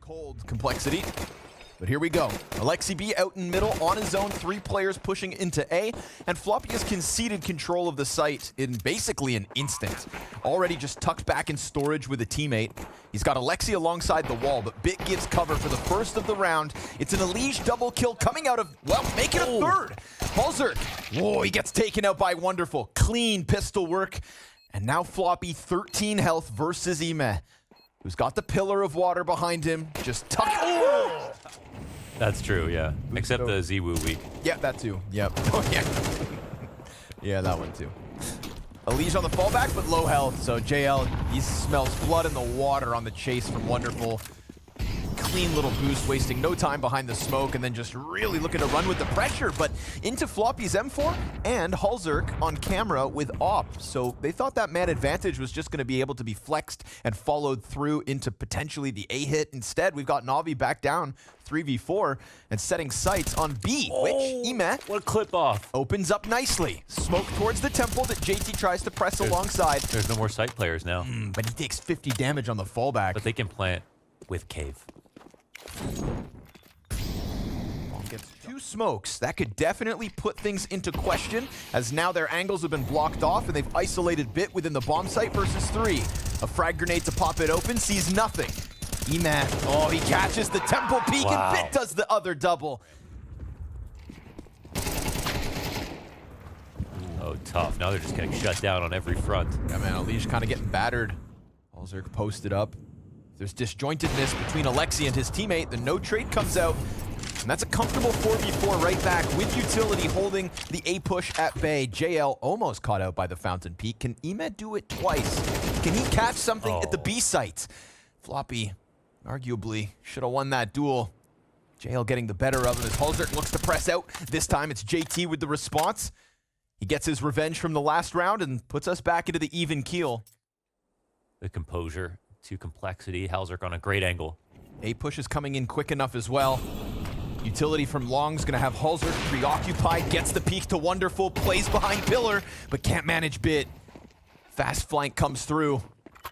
cold complexity. But here we go. Alexi B out in middle on his own, 3 players pushing into A, and Floppy has conceded control of the site in basically an instant. Already just tucked back in storage with a teammate. He's got Alexi alongside the wall, but Bit gives cover for the first of the round. It's an Elige double kill coming out of, well, make it a third. Halzerk, whoa, he gets taken out by Wonderful. Clean pistol work. And now Floppy, 13 health versus Ime, who's got the pillar of water behind him. Just tuck. Oh! That's true, yeah. Except the zywoo weak. Yeah, that too. Yep. Oh, yeah. Yeah, that one too. Elige on the fallback, but low health. So JL, he smells blood in the water on the chase from Wonderful. Clean little boost, wasting no time behind the smoke, and then just really looking to run with the pressure. But into Floppy's M4 and Halzerk on camera with AWP. So they thought that man advantage was just going to be able to be flexed and followed through into potentially the A hit. Instead, we've got Navi back down 3v4 and setting sights on B, which Ime, what a clip off, opens up nicely. Smoke towards the temple that JT tries to press alongside. There's no more site players now. But he takes 50 damage on the fallback. But they can plant with cave. Gets 2 smokes. That could definitely put things into question, as now their angles have been blocked off and they've isolated Bit within the bomb site versus 3. A frag grenade to pop it open, sees nothing. Ime, oh, he catches the temple peek and Bit does the other double. Oh, tough. Now they're just getting shut down on every front. Yeah, man, Elige kind of getting battered. Halzerk posted up. There's disjointedness between Alexi and his teammate. The no trade comes out. And that's a comfortable 4v4 right back with utility holding the A push at bay. JL almost caught out by the fountain peak. Can Ime do it twice? Can he catch something at the B site? Floppy arguably should have won that duel. JL getting the better of him as Halzerk looks to press out. This time it's JT with the response. He gets his revenge from the last round and puts us back into the even keel. The composure to complexity. Halzerk on a great angle. A push is coming in quick enough as well. Utility from Long's gonna have Halzerk preoccupied, gets the peek to Wonderful, plays behind pillar, but can't manage Bit. Fast flank comes through.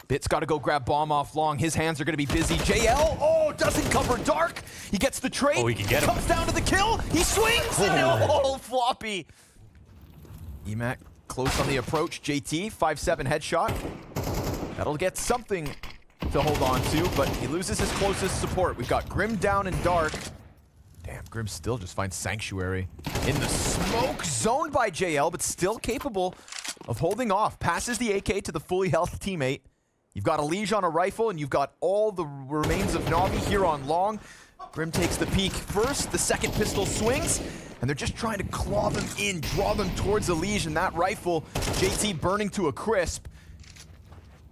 Bit's gotta go grab bomb off Long. His hands are gonna be busy. JL, oh, doesn't cover Dark. He gets the trade. Oh, he can get him. Comes down to the kill. He swings. Oh, Floppy. Emac close on the approach. JT, 5-7 headshot. That'll get something to hold on to, but he loses his closest support. We've got Grim down and Dark. Damn, Grim still just finds Sanctuary in the smoke, zoned by JL, but still capable of holding off. Passes the AK to the fully health teammate. You've got Elige on a rifle, and you've got all the remains of Navi here on Long. Grim takes the peek first, the second pistol swings, and they're just trying to claw them in, draw them towards Elige, and that rifle, JT burning to a crisp.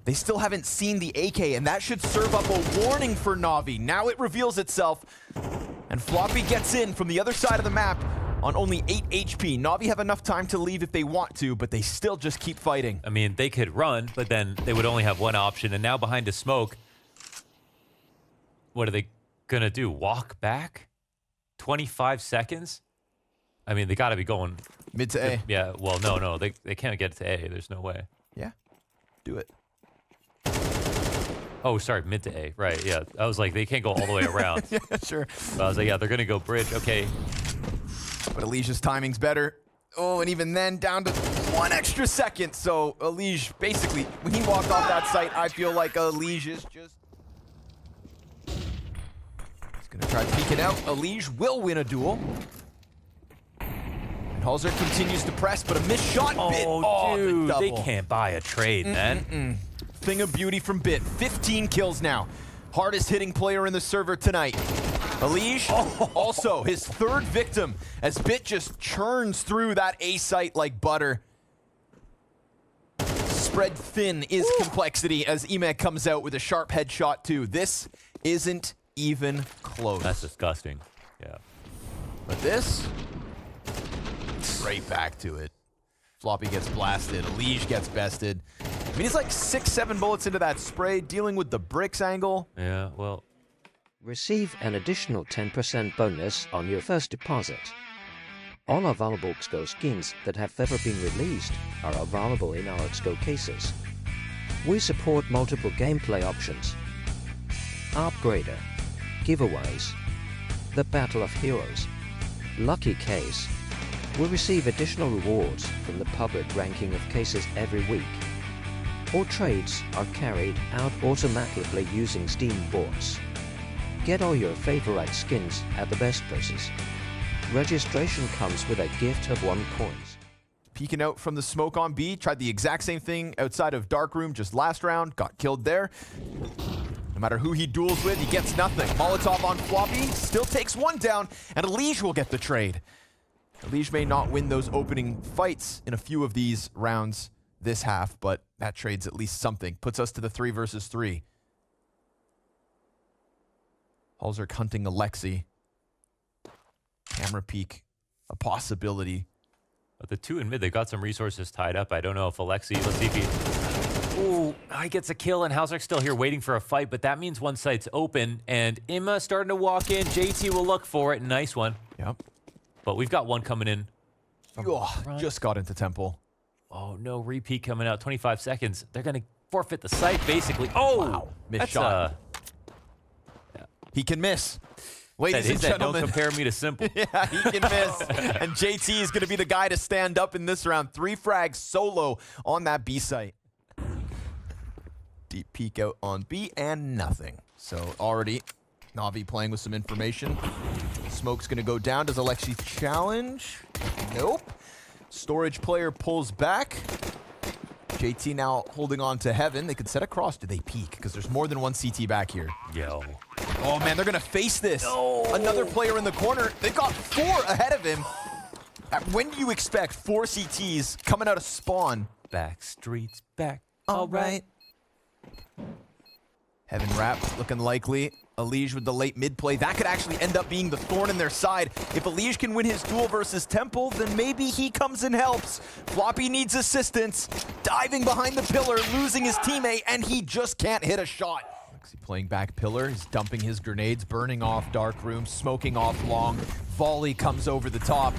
They still haven't seen the AK, and that should serve up a warning for Navi. Now it reveals itself, and Floppy gets in from the other side of the map on only 8 HP. Navi have enough time to leave if they want to, but they still just keep fighting. I mean, they could run, but then they would only have one option, and now behind a smoke, what are they gonna do? Walk back? 25 seconds? I mean, they gotta be going mid to A. Yeah, well, no, they can't get to A. There's no way. Yeah, do it. Oh, sorry, mid to A. Right, yeah. I was like, they can't go all the way around. Yeah, sure. But I was like, yeah, they're going to go bridge. Okay. But Elige's timing's better. Oh, and even then, down to 1 extra second. So Elige, basically, when he walked off that site, I feel like Elige is just... He's going to try to peek it out. Elige will win a duel. And Halzerk continues to press, but a missed shot. Bit. Oh, dude, the they can't buy a trade, man. Thing of beauty from Bit. 15 kills now. Hardest hitting player in the server tonight. Elige, also his 3rd victim, as Bit just churns through that A site like butter. Spread thin is complexity as Ime comes out with a sharp headshot too. This isn't even close. That's disgusting. Yeah. But this, straight back to it. Floppy gets blasted. Elige gets bested. I mean, he's like 6-7 bullets into that spray, dealing with the bricks angle. Yeah, well. Receive an additional 10% bonus on your first deposit. All available xgo skins that have ever been released are available in our xgo cases. We support multiple gameplay options. Upgrader, giveaways. The Battle of Heroes. Lucky case will receive additional rewards from the public ranking of cases every week. All trades are carried out automatically using Steam bots. Get all your favorite skins at the best places. Registration comes with a gift of 1 coin. Peeking out from the smoke on B, tried the exact same thing outside of Dark Room just last round, got killed there. No matter who he duels with, he gets nothing. Molotov on Floppy, still takes 1 down, and elige will get the trade. elige may not win those opening fights in a few of these rounds this half, but that trade's at least something. Puts us to the 3 versus 3. Halzerk hunting Alexi. Camera peek, a possibility. But the 2 in mid, they got some resources tied up. I don't know if Alexi, let's see if he... Ooh, he gets a kill, and Halzerk's still here waiting for a fight, but that means one site's open, and Imma starting to walk in. JT will look for it. Nice one. Yep. But we've got one coming in. Oh, just got into Temple. Oh, no repeat coming out. 25 seconds. They're going to forfeit the site, basically. Oh! Wow. Missed shot. Yeah. He can miss. Ladies and gentlemen. Don't compare me to Simple. Yeah, he can miss. And JT is going to be the guy to stand up in this round. 3 frags solo on that B site. Deep peek out on B and nothing. So already, Navi playing with some information. Smoke's going to go down. Does Alexi challenge? Nope. Storage player pulls back. JT now holding on to Heaven. They could set across. Do they peek? Because there's more than 1 CT back here. Yo. Oh, man, they're going to face this. No. Another player in the corner. They've got 4 ahead of him. When do you expect 4 CTs coming out of spawn? Back streets back. All right. Heaven wrapped, looking likely. elige with the late mid play. That could actually end up being the thorn in their side. If elige can win his duel versus Temple, then maybe he comes and helps. Floppy needs assistance. Diving behind the pillar, losing his teammate, and he just can't hit a shot. Playing back pillar, he's dumping his grenades, burning off Dark Room, smoking off long. Volley comes over the top.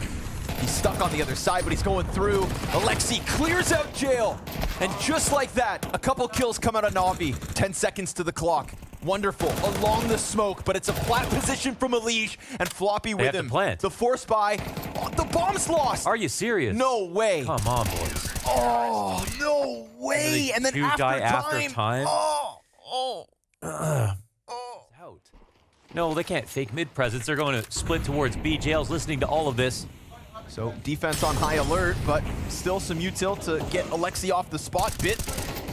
He's stuck on the other side, but he's going through. Alexi clears out jail. And just like that, a couple kills come out of Navi. 10 seconds to the clock. Wonderful. Along the smoke, but it's a flat position from elige, and Floppy with him. The force buy. Oh, the bomb's lost. Are you serious? No way. Come on, boys. Oh, no way. And then after time. Oh. Out. No, they can't fake mid presence. They're going to split towards B. Jail's listening to all of this. So defense on high alert, but still some util to get Alexi off the spot bit.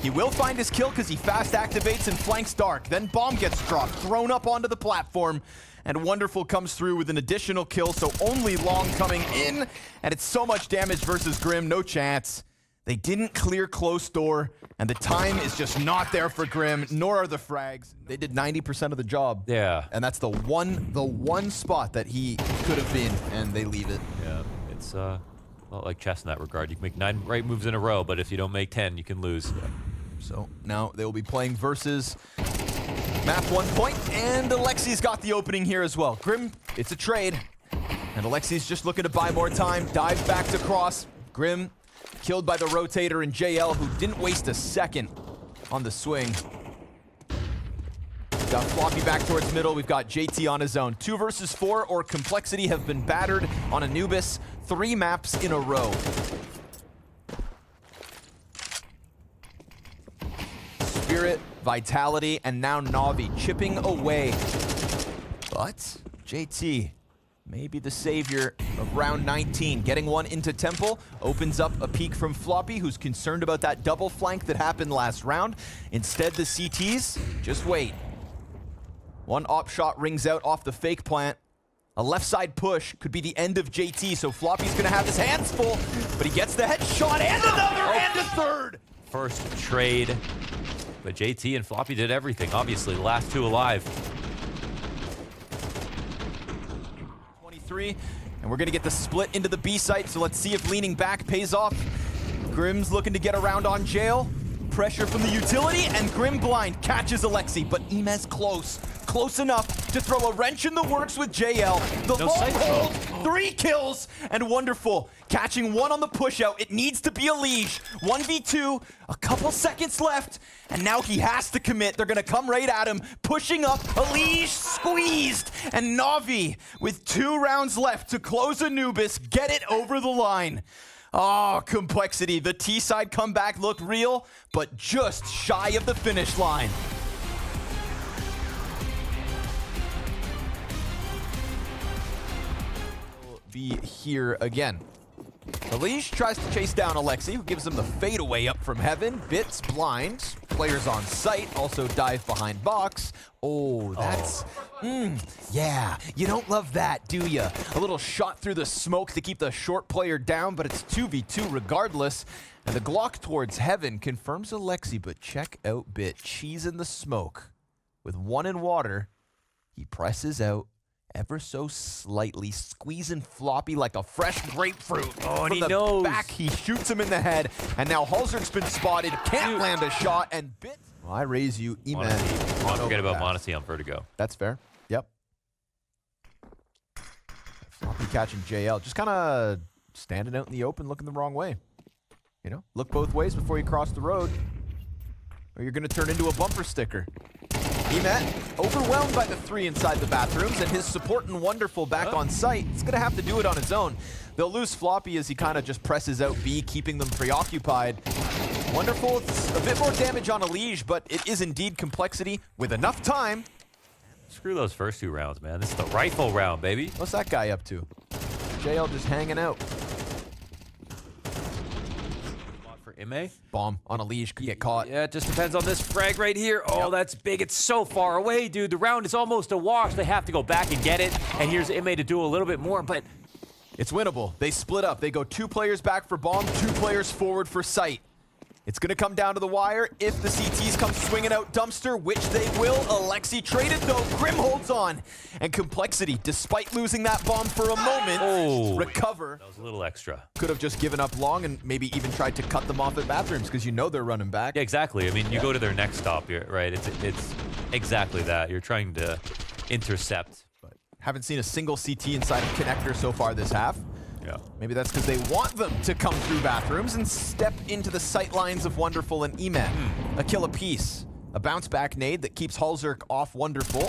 He will find his kill because he fast activates and flanks Dark. Then bomb gets dropped, thrown up onto the platform, and Wonderful comes through with an additional kill, so only Long coming in, and it's so much damage versus Grim, no chance. They didn't clear close door, and the time is just not there for Grim, nor are the frags. They did 90% of the job. Yeah. And that's the one spot that he could have been, and they leave it. Yeah, it's well, like chess in that regard. You can make 9 right moves in a row, but if you don't make 10, you can lose. Yeah. So now they will be playing versus map 1 point, and Alexi's got the opening here as well. Grim, it's a trade, and Alexi's just looking to buy more time, dives back to cross. Grim killed by the rotator and JL, who didn't waste a second on the swing. We've got Floppy back towards middle. We've got JT on his own. 2 versus 4 or Complexity have been battered on Anubis 3 maps in a row. Spirit, Vitality, and now Navi chipping away. But JT, maybe the savior of round 19. Getting one into Temple opens up a peek from Floppy, who's concerned about that double flank that happened last round. Instead, the CTs just wait. One op shot rings out off the fake plant. A left side push could be the end of JT, so Floppy's gonna have his hands full, but he gets the headshot and another and a third. First trade, but JT and Floppy did everything. Obviously, the last 2 alive. And we're gonna get the split into the B site, so let's see if leaning back pays off. Grim's looking to get around on Jail. Pressure from the utility, and Grim blind catches Alexi, but Imez close enough. to throw a wrench in the works with JL. The No long sight hold, throw. 3 kills, and Wonderful catching 1 on the push out. It needs to be elige. 1v2, a couple seconds left, and now he has to commit. They're gonna come right at him, pushing up. Elige squeezed, and NaVi with 2 rounds left to close Anubis, get it over the line. Oh, complexity. The T-side comeback looked real, but just shy of the finish line. Be here again. Elige tries to chase down Alexi, who gives him the fadeaway up from heaven. Bits blind. Players on site also dive behind box. Oh, that's... yeah, you don't love that, do ya? A little shot through the smoke to keep the short player down, but it's 2v2 regardless. And the Glock towards heaven confirms Alexi, but check out Bit. Cheese in the smoke. With 1 in water, he presses out ever so slightly, squeezing Floppy like a fresh grapefruit. Oh, and From he the knows. back, he shoots him in the head, and now Halzer's been spotted, can't land a shot, and Bit. Well, I raise you, Eman. Don't forget about monesy on Vertigo. That's fair. Yep. Floppy catching JL, just kind of standing out in the open, looking the wrong way. You know, look both ways before you cross the road, or you're going to turn into a bumper sticker. Eman, overwhelmed by the 3 inside the bathrooms, and his support and Wonderful back on site. He's going to have to do it on his own. They'll lose Floppy as he kind of just presses out B, keeping them preoccupied. Wonderful, it's a bit more damage on Elige, but it is indeed complexity with enough time. Screw those first 2 rounds, man. This is the rifle round, baby. What's that guy up to? JL just hanging out. For Ime? Bomb on Elige, could get caught. Yeah, it just depends on this frag right here. Oh, that's big. It's so far away, dude. The round is almost a wash. They have to go back and get it. And here's Ime to do a little bit more, but... It's winnable. They split up. They go 2 players back for bomb, 2 players forward for sight. It's going to come down to the wire if the CTs come swinging out dumpster, which they will. Alexi traded, though. Grim holds on. And complexity, despite losing that bomb for a moment, recover. That was a little extra. Could have just given up long and maybe even tried to cut them off at bathrooms because you know they're running back. Yeah, exactly. I mean, you go to their next stop here, right? It's exactly that. You're trying to intercept. But haven't seen a single CT inside of connector so far this half. Yeah. Maybe that's because they want them to come through bathrooms and step into the sight lines of Wonderful and Eman. A kill apiece. A bounce back nade that keeps Halzerk off Wonderful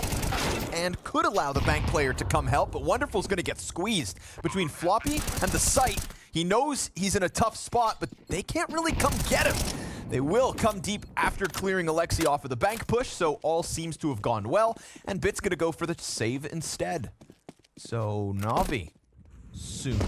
and could allow the bank player to come help, but Wonderful's going to get squeezed between Floppy and the sight. He knows he's in a tough spot, but they can't really come get him. They will come deep after clearing Alexi off of the bank push, so all seems to have gone well, and Bit's going to go for the save instead. So NaVi soon.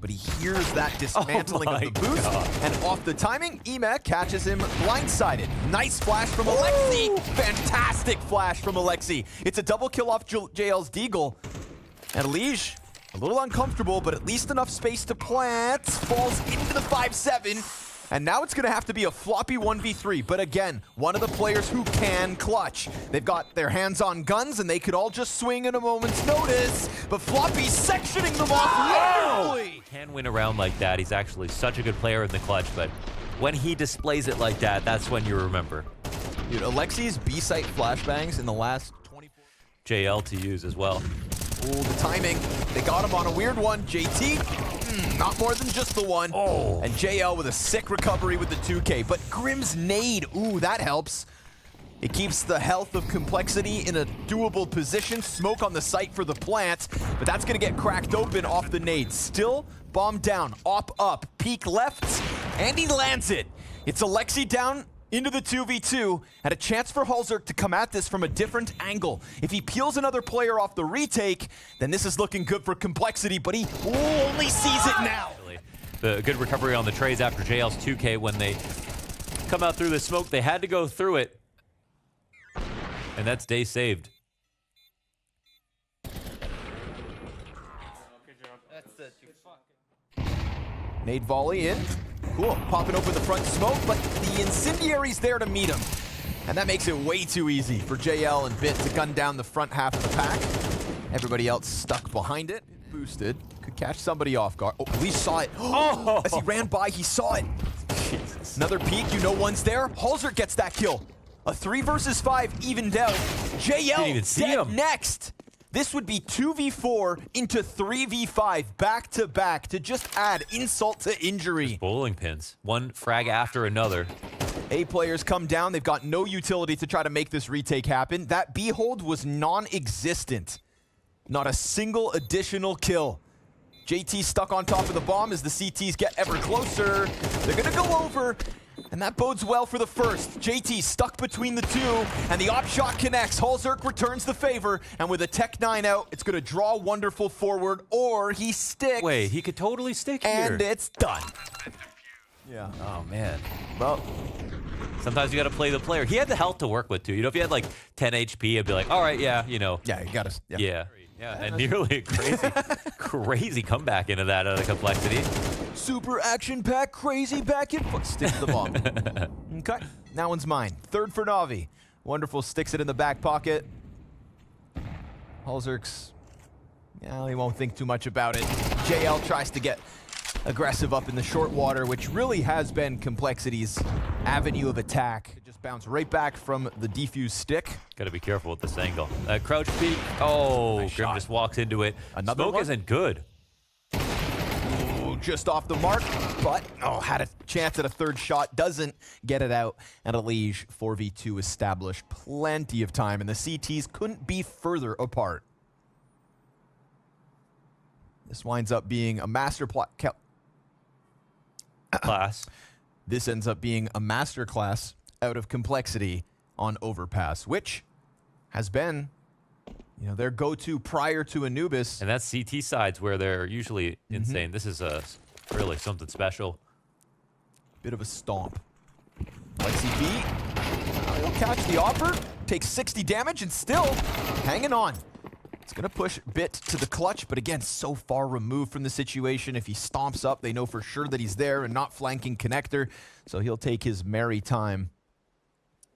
But he hears that dismantling of the boost, and off the timing, Ema catches him blindsided. Nice flash from Alexi. Fantastic flash from Alexi. It's a double kill off JL's Deagle. And Elige, a little uncomfortable, but at least enough space to plant. Falls into the 5-7. And now it's going to have to be a Floppy 1v3. But again, one of the players who can clutch. They've got their hands on guns, and they could all just swing at a moment's notice. But Floppy's sectioning them off wonderfully. Can win a round like that. He's actually such a good player in the clutch, but when he displays it like that, that's when you remember. Dude, Alexi's B-site flashbangs in the last 24... JL to use as well. Oh, the timing. They got him on a weird one. JT, not more than just the one. Oh. And JL with a sick recovery with the 2K. But Grim's nade, ooh, that helps. It keeps the health of complexity in a doable position. Smoke on the site for the plant, but that's gonna get cracked open off the nade. Still, bomb down, op up, peek left, and he lands it. It's Alexi down into the 2v2, and a chance for Halzerk to come at this from a different angle. If he peels another player off the retake, then this is looking good for complexity, but he only sees it now. The good recovery on the trades after JL's 2K when they come out through the smoke. They had to go through it. And that's day saved. Nade volley in. Cool, popping open the front smoke, but the incendiary's there to meet him. And that makes it way too easy for JL and Bit to gun down the front half of the pack. Everybody else stuck behind it. Boosted. Could catch somebody off guard. Oh, Elige saw it. Oh! As he ran by, he saw it. Jesus. Another peek, you know one's there. Halzerk gets that kill. A 3 versus 5 evened out. Didn't JL even see dead him. next. This would be 2v4 into 3v5 back-to-back to just add insult to injury. Bowling pins. One frag after another. A players come down. They've got no utility to try to make this retake happen. That B-hold was non-existent. Not a single additional kill. JT stuck on top of the bomb as the CTs get ever closer. They're gonna go over, and that bodes well for the first. JT stuck between the two, and the op shot connects. Halzerk returns the favor, and with a Tech 9 out, it's gonna draw Wonderful forward, or he sticks. Wait, he could totally stick here. And it's done. Yeah. Oh, man. Well, Sometimes you got to play the player. He had the health to work with, too. You know, if he had like 10 HP, I'd be like, all right, yeah, you know. yeah, you gotta. Yeah. And nearly a crazy, crazy comeback into that complexity. Super action-packed, crazy back and forth. Stick to the bomb. Okay, that one's mine. Third for NaVi. Wonderful sticks it in the back pocket. Halzerk's, yeah, he won't think too much about it. JL tries to get aggressive up in the short water, which really has been Complexity's avenue of attack. It just bounced right back from the defuse stick. Got to be careful with this angle. Crouch peek. Oh, Nice Grim shot. just walks into it. Another Smoke one? isn't good. Ooh, just off the mark, but had a chance at a third shot. Doesn't get it out. And elige 4v2 established. Plenty of time, and the CTs couldn't be further apart. This winds up being a master Class. This ends up being a masterclass out of Complexity on Overpass, which has been, you know, their go-to prior to Anubis. And that's CT sides where they're usually insane. This is really something special. Bit of a stomp. Lexi B, he'll catch the offer, takes 60 damage and still hanging on. It's gonna push Bit to the clutch, but again, so far removed from the situation. If he stomps up, they know for sure that he's there and not flanking connector, so he'll take his merry time.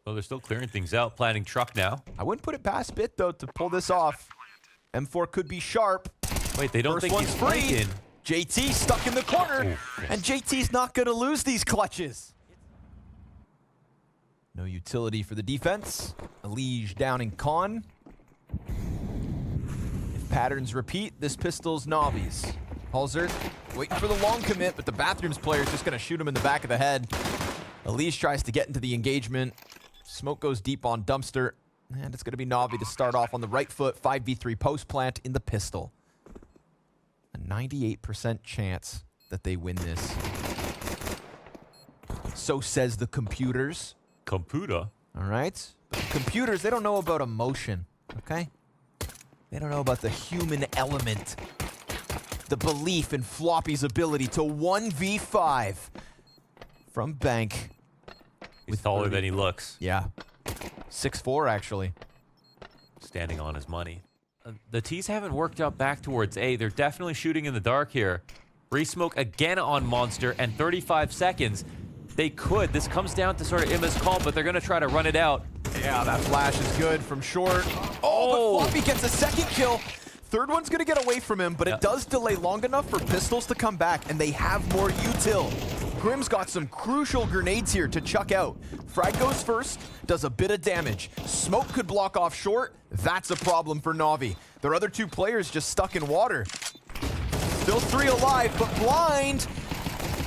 Well, they're still clearing things out, planning truck now. I wouldn't put it past Bit, though, to pull this off. M4 could be sharp. Wait, they don't First think one's he's free. flanking. JT stuck in the corner, Ooh, yes. and JT's not gonna lose these clutches. No utility for the defense. Elige down in con. If patterns repeat, this pistol's NaVi's. Halzerk waiting for the long commit, but the Bathrooms player is just gonna shoot him in the back of the head. Elige tries to get into the engagement. Smoke goes deep on Dumpster, and it's gonna be NaVi to start off on the right foot. 5v3 post plant in the pistol. A 98% chance that they win this. So says the computers. Computer. All right? But the computers, they don't know about emotion, okay? They don't know about the human element. The belief in Floppy's ability to 1v5 from Bank. He's taller 30. than he looks. Yeah. 6'4", actually. Standing on his money. The T's haven't worked out back towards A. They're definitely shooting in the dark here. Resmoke again on Monster, and 35 seconds. They could. This comes down to sort of Imma's call, but they're going to try to run it out. Yeah, that flash is good from short. Oh, but Floppy gets a second kill. Third one's going to get away from him, but it does delay long enough for pistols to come back, and they have more util. Grim's got some crucial grenades here to chuck out. Frag goes first, does a bit of damage. Smoke could block off short. That's a problem for NaVi. Their other two players just stuck in water. Still 3 alive, but blind.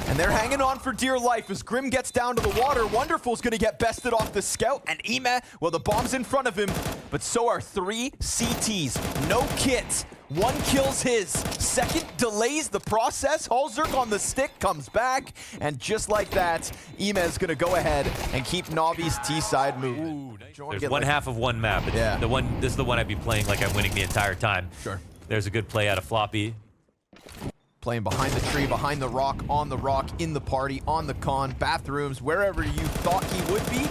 And they're hanging on for dear life as Grim gets down to the water. Wonderful's gonna get bested off the scout, and Ema, well, the bomb's in front of him, but so are 3 CTs. No kits. One kills his. Second delays the process. Halzerk on the stick comes back, and just like that, Ema is gonna go ahead and keep NaVi's T side moving. Ooh, nice. There's one half of one map. It's Yeah. This is the one I'd be playing like I'm winning the entire time. Sure. There's a good play out of Floppy. Playing behind the tree, behind the rock, on the rock, in the party, on the con, Bathrooms, wherever you thought he would be,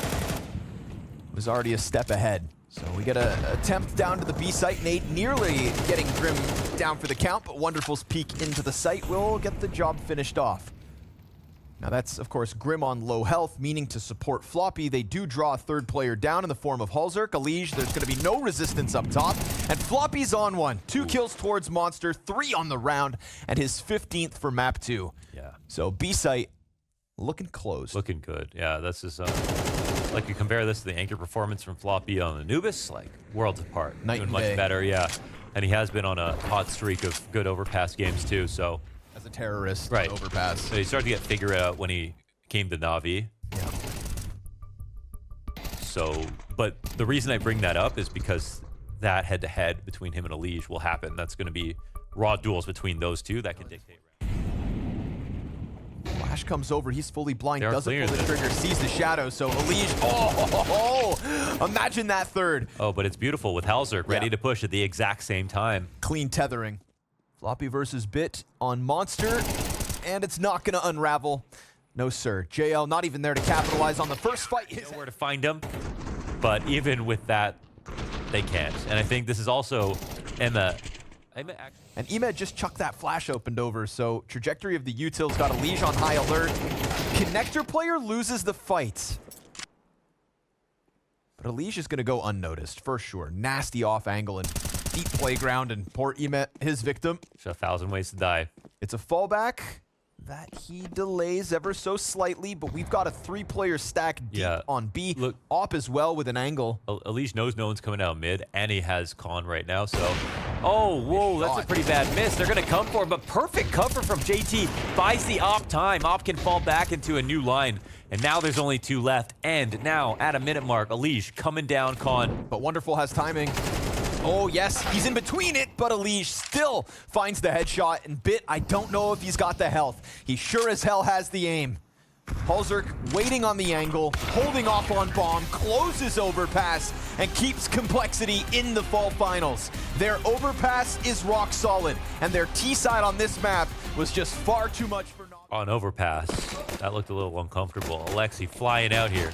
was already a step ahead. So we get an attempt down to the B site. Nate nearly getting Grim down for the count, but Wonderful's peek into the site will get the job finished off. Now that's, of course, Grim on low health, meaning to support Floppy. They do draw a third player down in the form of Halzerk. Elige, there's going to be no resistance up top. And Floppy's on one. 2 kills towards Monster, 3 on the round, and his 15th for map 2. Yeah. So B site looking closed. Looking good. Yeah, this is Like, you compare this to the anchor performance from Floppy on Anubis, like, worlds apart. Night Doing and much day. better, yeah. And he has been on a hot streak of good overpass games, too, so. As a terrorist, Right. overpass. So he started to get figured out when he came to Navi. Yeah. So, but the reason I bring that up is because that head-to-head between him and Elige will happen. That's going to be raw duels between those two that can dictate. Flash comes over, he's fully blind, They are doesn't clear pull the this. trigger, sees the shadow, so Elige, imagine that third. Oh, but it's beautiful with Halzerk ready Yeah. to push at the exact same time. Clean tethering. Floppy versus Bit on Monster, and it's not gonna unravel. No sir, JL not even there to capitalize on the first fight. Know where to find him, but even with that, they can't. And I think this is also Emma And Emed just chucked that flash opened over, so trajectory of the util's got Elige on high alert. Connector player loses the fight. But Elige is gonna go unnoticed, for sure. Nasty off angle and deep playground, and poor Emed, his victim. There's 1,000 ways to die. It's a fallback that he delays ever so slightly, but we've got a 3-player stack deep Yeah. on B. Look- Op as well with an angle. Elige knows no one's coming out mid, and he has Con right now, so. Oh, whoa, that's a shot. pretty bad miss. They're going to come for him, but perfect cover from JT. Buys the Op time. Op can fall back into a new line, and now there's only 2 left. And now, at a minute mark, Elige coming down Con. But Wonderful has timing. Oh, yes, he's in between it, but Elige still finds the headshot. And Bit, I don't know if he's got the health. He sure as hell has the aim. Halzerk waiting on the angle, holding off on bomb, closes overpass, and keeps Complexity in the fall finals. Their overpass is rock solid, and their T-side on this map was just far too much for Navi. On overpass. That looked a little uncomfortable. Alexi flying out here.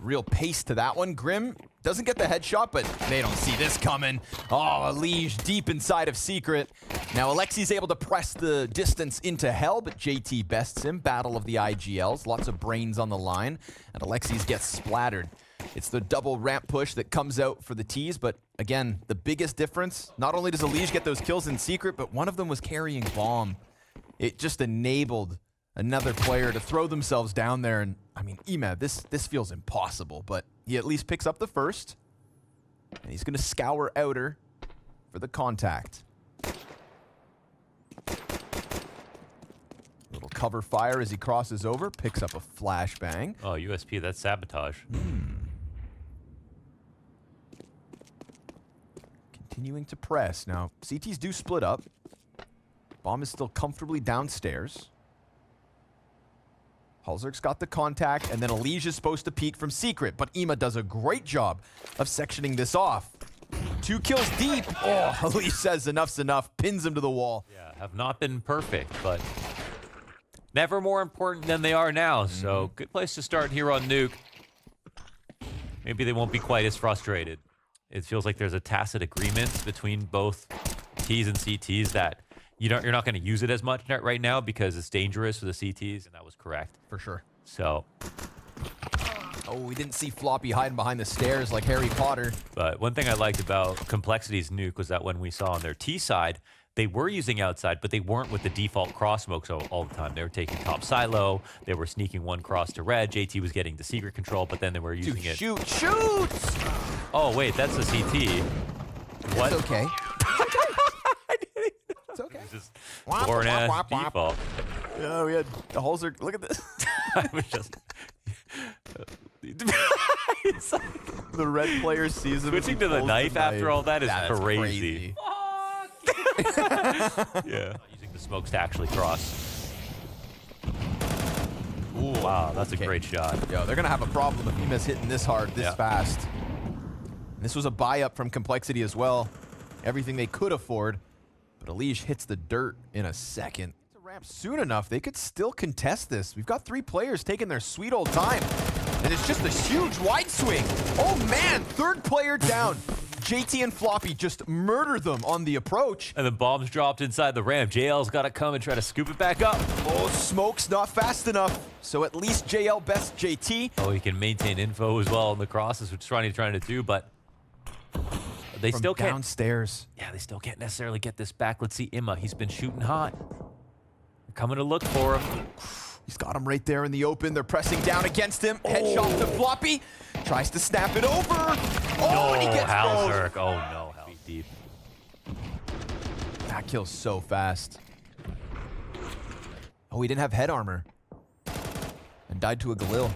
Real pace to that one. Grim doesn't get the headshot, but they don't see this coming. Oh, Elige deep inside of Secret. Now Alexi's able to press the distance into hell, but JT bests him. Battle of the IGLs. Lots of brains on the line, and Alexi's gets splattered. It's the double ramp push that comes out for the T's, but again, the biggest difference, not only does Elige get those kills in Secret, but one of them was carrying bomb. It just enabled another player to throw themselves down there, and I mean, Emed, this feels impossible, but he at least picks up the first, and he's gonna scour outer for the contact. Little cover fire as he crosses over, picks up a flashbang. Oh, USP, that's sabotage. Continuing to press. Now, CTs do split up. Bomb is still comfortably downstairs. Halzerk's got the contact, and then Elige is supposed to peek from Secret, but Ema does a great job of sectioning this off. 2 kills deep. Oh, Elige says enough's enough, pins him to the wall. Yeah, have not been perfect, but never more important than they are now. So good place to start here on Nuke. Maybe they won't be quite as frustrated. It feels like there's a tacit agreement between both T's and CTs that you're not going to use it as much right now because it's dangerous for the CTs, and that was correct. For sure. So, Oh, we didn't see Floppy hiding behind the stairs like Harry Potter. but one thing I liked about Complexity's Nuke was that when we saw on their T side, they were using outside, but they weren't with the default cross smokes all the time. They were taking top silo. They were sneaking one cross to red. JT was getting the secret control, but then they were using it. Shoot, shoot! Oh, wait, that's a CT. What? It's okay. It's okay. Just Womp, foreign womp, ass womp, womp. default. Yeah, we had the Halzerk. Look at this. I was just It's like The red player sees him. switching to the knife after all that is crazy. Yeah. Using the smokes to actually cross. Ooh, Wow, that's a okay. great shot. Yo, they're gonna have a problem if Ema's hitting this hard, this Yeah. fast. And this was a buy up from Complexity as well. Everything they could afford, but Elige hits the dirt in a second. To ramp soon enough, they could still contest this. We've got 3 players taking their sweet old time, and it's just a huge wide swing. Oh man, 3rd player down. JT and Floppy just murder them on the approach. And the bombs dropped inside the ramp. JL's got to come and try to scoop it back up. Oh, smoke's not fast enough. So at least JL bests JT. Oh, he can maintain info as well on the crosses, which is trying to do, but they From still can't. downstairs. Yeah, they still can't necessarily get this back. Let's see Imma. He's been shooting hot. They're coming to look for him. He's got him right there in the open. They're pressing down against him. Headshot to Floppy. Tries to snap it over. Oh, and he gets Halzerk. Oh, no. Deep. That kills so fast. Oh, he didn't have head armor. And died to a Galil.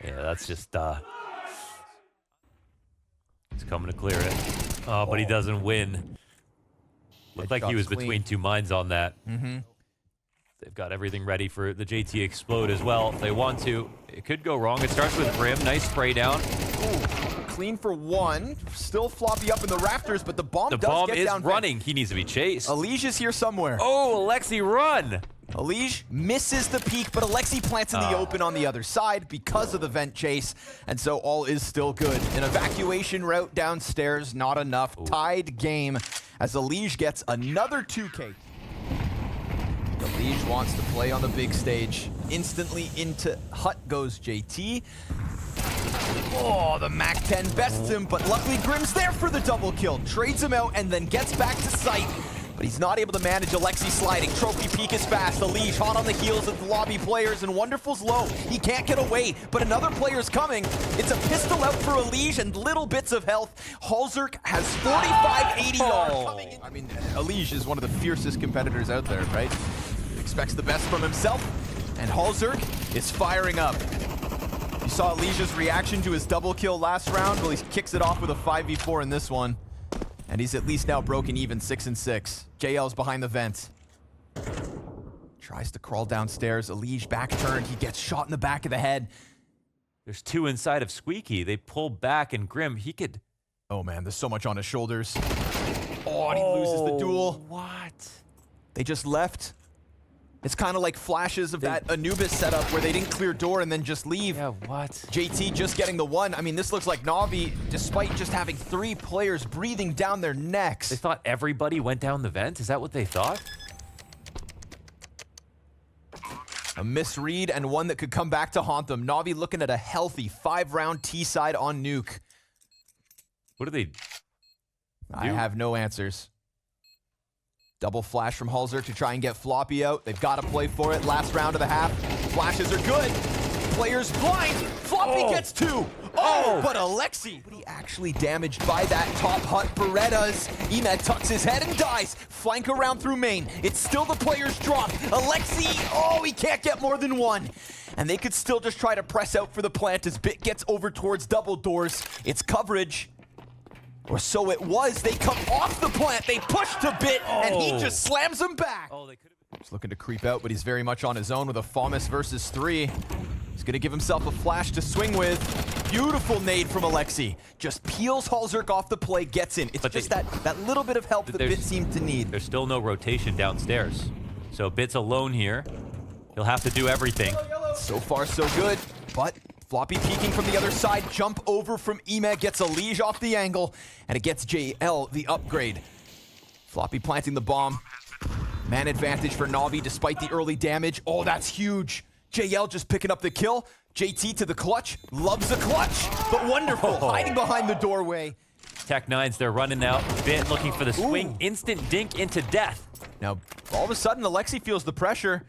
Yeah, that's just, he's coming to clear it. Oh, but he doesn't win. Looked like he was between two minds on that. They've got everything ready for the JT explode as well if they want to. It could go wrong. It starts with Grim. Nice spray down. Ooh, clean for one. Still Floppy up in the rafters, but the bomb does get down. The bomb is running. He needs to be chased. Elige is here somewhere. Oh, Alexi, run! Elige misses the peak, but Alexi plants in the open on the other side because of the vent chase, and so all is still good. An evacuation route downstairs, not enough. Ooh. Tied game as Elige gets another 2K. Elige wants to play on the big stage. Instantly into Hut goes JT. Oh, the MAC-10 bests him, but luckily Grim's there for the double kill. Trades him out and then gets back to sight. But he's not able to manage Alexi sliding. Trophy peak is fast. Elige hot on the heels of the lobby players, and Wonderful's low. He can't get away, but another player's coming. It's a pistol out for Elige and little bits of health. Halzerk has 45 ADR coming in. I mean, Elige is one of the fiercest competitors out there, right? Expects the best from himself, and Halzerk is firing up. You saw Elige's reaction to his double kill last round. Well, he kicks it off with a 5v4 in this one. And he's at least now broken even 6-6. JL's behind the vent. Tries to crawl downstairs. Elige back turned. He gets shot in the back of the head. There's two inside of Squeaky. They pull back, and Grim, he could... Oh, man, there's so much on his shoulders. Oh, and he loses the duel. What? They just left. It's kind of like flashes of that Anubis setup where they didn't clear door and then just leave. Yeah, what? JT just getting the one. I mean, this looks like NaVi, despite just having 3 players breathing down their necks. They thought everybody went down the vent? Is that what they thought? A misread and one that could come back to haunt them. NaVi looking at a healthy 5-round T-side on Nuke. What do they do? I have no answers. Double flash from Halzerk to try and get Floppy out. They've got to play for it. Last round of the half. Flashes are good. Players blind. Floppy gets 2. Oh, but Alexi. But he actually damaged by that top Hut Berettas. Emed tucks his head and dies. Flank around through main. It's still the player's drop. Alexi, oh, he can't get more than 1. And they could still just try to press out for the plant as Bit gets over towards double doors. It's coverage. Or so it was. They come off the plant. They push to Bit, and he just slams them back. Oh, they could have... He's looking to creep out, but he's very much on his own with a FAMAS versus 3. He's going to give himself a flash to swing with. Beautiful nade from Alexi. Just peels Halzerk off the play, gets in. It's but just that little bit of help that Bit seemed to need. There's still no rotation downstairs. So Bit's alone here. He'll have to do everything. So far, so good. But Floppy peeking from the other side. Jump over from Emed. Gets Elige off the angle. And it gets JL the upgrade. Floppy planting the bomb. Man advantage for NaVi despite the early damage. Oh, that's huge. JL just picking up the kill. JT to the clutch. Loves the clutch. But Wonderful hiding behind the doorway. Tech9s, they're running out. Bit looking for the swing. Ooh. Instant dink into death. Now, all of a sudden, Alexi feels the pressure.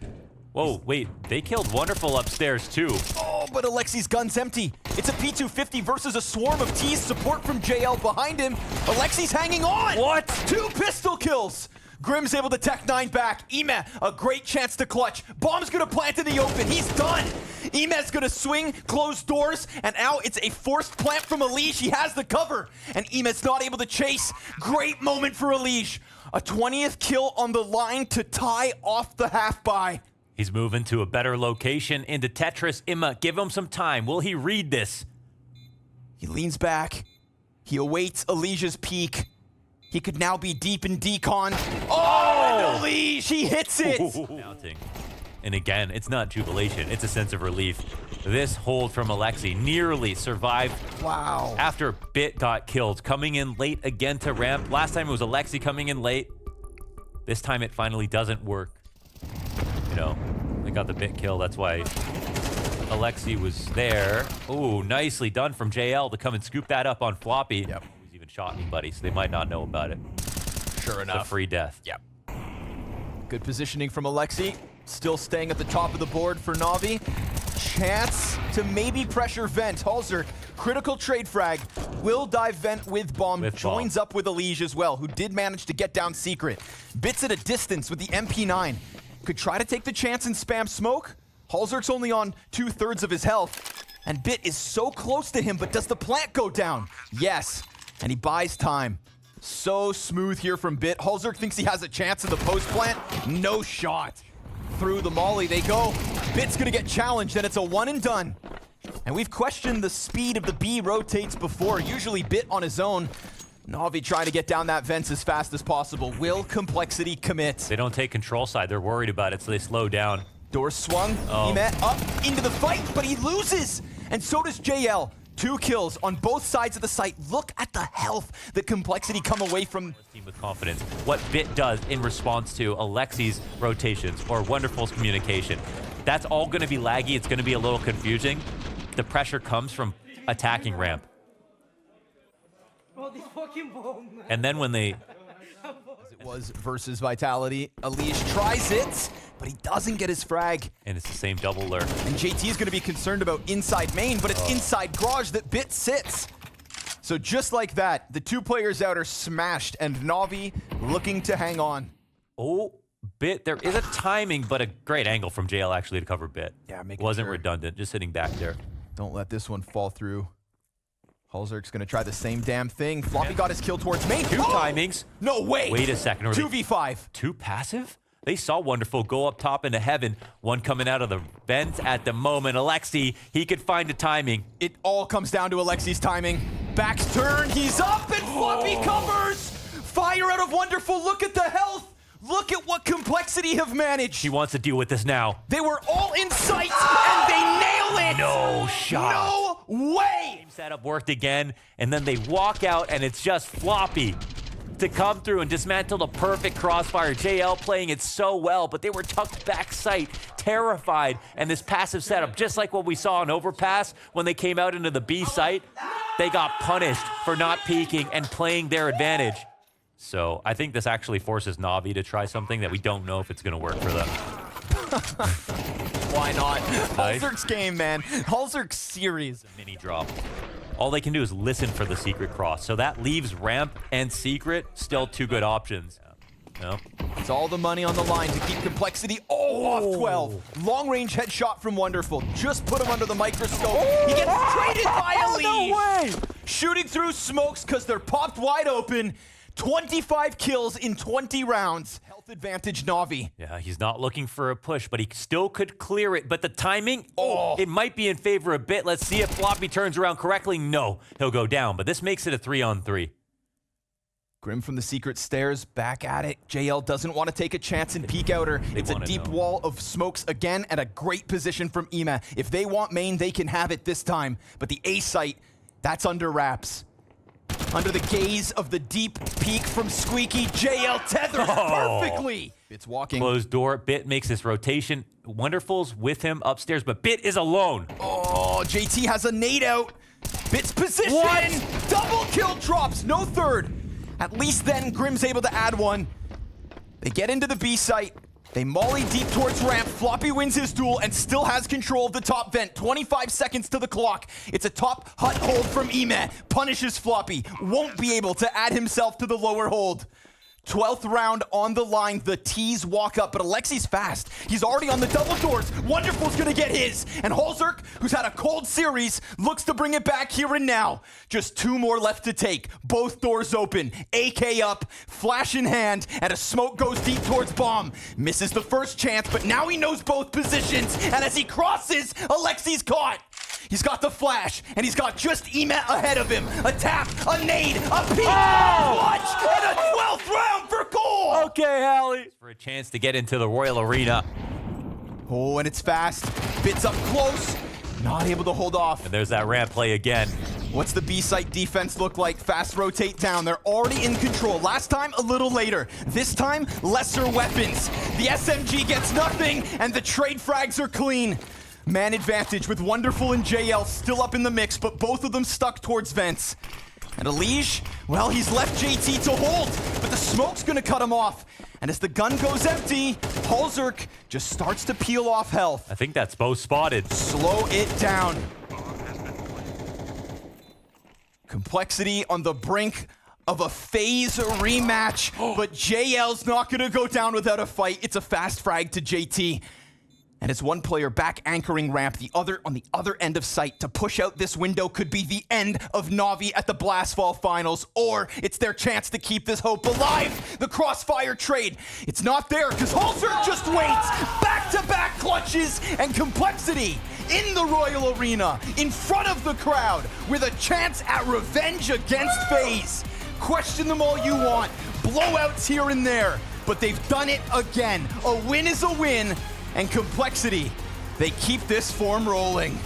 Whoa, wait. They killed Wonderful upstairs, too. Oh, but Alexi's gun's empty. It's a P250 versus a swarm of T's. Support from JL behind him. Alexi's hanging on. What? 2 pistol kills. Grim's able to Tech9 back. Emed, a great chance to clutch. Bomb's gonna plant in the open. He's done. Emed's gonna swing, close doors, and now it's a forced plant from Elige. He has the cover, and Emed's not able to chase. Great moment for Elige. A 20th kill on the line to tie off the half-by. He's moving to a better location into Tetris. Imma, give him some time. Will he read this? He leans back. He awaits Elige's peak. He could now be deep in decon. Oh, Elige, he hits it! Mounting. And again, it's not jubilation, it's a sense of relief. This hold from Alexi nearly survived. Wow. After Bit got killed, coming in late again to ramp. Last time it was Alexi coming in late. This time it finally doesn't work. You know, they got the Bit kill, that's why Alexi was there. Oh, nicely done from JL to come and scoop that up on Floppy. Yep. Shot anybody, so they might not know about it. Sure enough. It's a free death. Yep. Good positioning from Alexi. Still staying at the top of the board for Navi. Chance to maybe pressure Vent. Halzerk, critical trade frag. Will dive Vent with bomb. Joins up with elige as well, who did manage to get down secret. Bits at a distance with the MP9. Could try to take the chance and spam smoke. Halzerk's only on 2/3 of his health. And Bit is so close to him, but does the plant go down? Yes. And he buys time. So smooth here from Bit. Halzerk thinks he has a chance in the post plant. No shot. Through the molly they go. Bit's gonna get challenged, and it's a one and done. And we've questioned the speed of the B rotates before. Usually Bit on his own. Navi trying to get down that vents as fast as possible. Will Complexity commit? They don't take control side. They're worried about it, so they slow down. Door swung. He met up into the fight, but he loses. And so does JL. 2 kills on both sides of the site. Look at the health that Complexity come away from. Team with confidence. What Bit does in response to Alexi's rotations or Wonderful's communication. That's all going to be laggy. It's going to be a little confusing. The pressure comes from attacking ramp. And then when they... It was versus Vitality. Elige tries it, but he doesn't get his frag. And it's the same double lurk. And JT is going to be concerned about inside main, but it's inside garage that Bit sits. So just like that, the 2 players out are smashed, and Navi looking to hang on. Oh, Bit. There is a timing, but a great angle from JL actually to cover Bit. Yeah, wasn't redundant, just sitting back there. Don't let this one fall through. Halzerk's gonna try the same damn thing. Floppy got his kill towards main. 2 timings. No way. Wait a second. 2v5. 2 passive? They saw Wonderful go up top into heaven. One coming out of the vent at the moment. Alexi, he could find a timing. It all comes down to Alexi's timing. Back's turn. He's up and Floppy covers. Fire out of Wonderful. Look at the health. Look at what Complexity have managed. He wants to deal with this now. They were all in sight and they nail it. No shot. No way. Same setup worked again, and then they walk out, and it's just Floppy to come through and dismantle the perfect crossfire. JL playing it so well, but they were tucked back sight, terrified, and this passive setup, just like what we saw on Overpass when they came out into the B site, they got punished for not peeking and playing their advantage. So I think this actually forces Navi to try something that we don't know if it's going to work for them. Why not? Halzerk's game, man. Halzerk's series. A mini drop. All they can do is listen for the secret cross. So that leaves ramp and secret still 2 good options. No. It's all the money on the line to keep Complexity off 12. Long range headshot from Wonderful. Just put him under the microscope. He gets traded by Elige. No way. Shooting through smokes because they're popped wide open. 25 kills in 20 rounds. Health advantage Navi. Yeah, he's not looking for a push, but he still could clear it. But the timing, it might be in favor a bit. Let's see if Floppy turns around correctly. No, he'll go down, but this makes it a 3-on-3. Grim from the secret stairs, back at it. JL doesn't want to take a chance and peek outer. It's a deep wall of smokes again, and a great position from Ema. If they want main, they can have it this time. But the A site, that's under wraps. Under the gaze of the deep peek from Squeaky, JL tethers perfectly. It's walking. Closed door. Bit makes this rotation. Wonderful's with him upstairs, but Bit is alone. Oh, JT has a nade out. Bit's position. What? Double kill drops. No third. At least then Grim's able to add one. They get into the B site. They molly deep towards ramp. Floppy wins his duel and still has control of the top vent. 25 seconds to the clock. It's a top hut hold from Ema. Punishes Floppy. Won't be able to add himself to the lower hold. 12th round on the line. The T's walk up, but Alexi's fast. He's already on the double doors. Wonderful's gonna get his. And Halzerk, who's had a cold series, looks to bring it back here and now. Just 2 more left to take. Both doors open. AK up, flash in hand, and a smoke goes deep towards bomb. Misses the first chance, but now he knows both positions. And as he crosses, Alexi's caught. He's got the flash, and he's got just Ema ahead of him. A tap, a nade, a peek, a clutch, and a 12th round for goal! Okay, Hallie. For a chance to get into the Royal Arena. Oh, and it's fast. Bit's up close. Not able to hold off. And there's that ramp play again. What's the B-site defense look like? Fast rotate down. They're already in control. Last time, a little later. This time, lesser weapons. The SMG gets nothing, and the trade frags are clean. Man advantage with Wonderful and JL still up in the mix, but both of them stuck towards vents. And Elige, well, he's left JT to hold, but the smoke's gonna cut him off. And as the gun goes empty, Halzerk just starts to peel off health. I think that's both spotted. Slow it down. Complexity on the brink of a FaZe rematch, but JL's not gonna go down without a fight. It's a fast frag to JT. And it's one player back anchoring ramp, the other on the other end of sight. To push out this window could be the end of NaVi at the Blastfall Finals, or it's their chance to keep this hope alive. The crossfire trade, it's not there because Halzerk just waits. Back-to-back clutches and Complexity in the Royal Arena, in front of the crowd, with a chance at revenge against FaZe. Question them all you want, blowouts here and there, but they've done it again. A win is a win. And Complexity, they keep this form rolling.